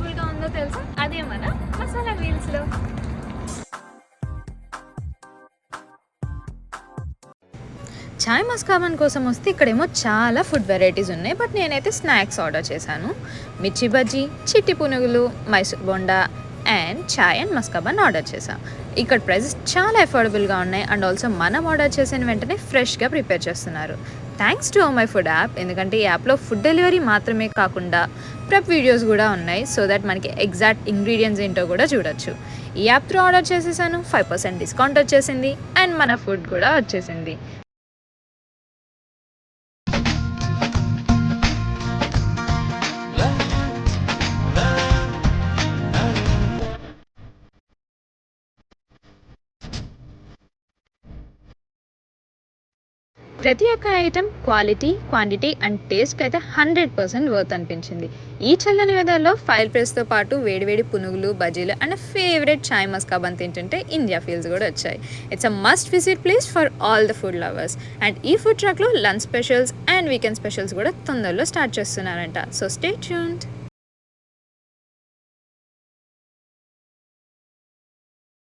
అఫోర్డబుల్గా ఉందో తెలుసా? అదే మన మసాలా వీల్స్లో. చాయ్ మస్కాబన్ కోసం వస్తే ఇక్కడేమో చాలా ఫుడ్ వెరైటీస్ ఉన్నాయి. బట్ నేనైతే స్నాక్స్ ఆర్డర్ చేశాను. మిర్చి బజ్జీ, చిట్టి పునుగులు, Mysore Bonda and chai and maska bun order చేశాను. ఇక్కడ ప్రైజెస్ చాలా అఫోర్డబుల్గా ఉన్నాయి అండ్ ఆల్సో మనం ఆర్డర్ చేసిన వెంటనే ఫ్రెష్గా ప్రిపేర్ చేస్తున్నారు. Thanks to my food app. ఎందుకంటే ఈ యాప్లో ఫుడ్ డెలివరీ మాత్రమే కాకుండా ప్రెప్ వీడియోస్ కూడా ఉన్నాయి. సో దట్ మనకి ఎగ్జాక్ట్ ఇంగ్రీడియంట్స్ ఏంటో కూడా చూడొచ్చు. ఈ యాప్ త్రూ ఆర్డర్ చేసేసాను. 5% డిస్కౌంట్ వచ్చేసింది అండ్ మన ఫుడ్ కూడా వచ్చేసింది. ప్రతి ఒక్క ఐటెం క్వాలిటీ, క్వాంటిటీ అండ్ టేస్ట్కి అయితే 100% వర్త్ అనిపించింది. ఈ చల్లని వెదర్లో ఫైర్ ప్రెస్తో పాటు వేడివేడి పునుగులు, బజ్జీలు అండ్ ఫేవరెట్ చాయ్ మస్కాబన్ తింటుంటే ఇండియా ఫీల్స్ కూడా వచ్చాయి. It's a must visit place for all the food lovers. And ఈ ఫుడ్ ట్రక్లో lunch specials and weekend specials కూడా తొందరలో స్టార్ట్ చేస్తున్నారంట. So stay tuned.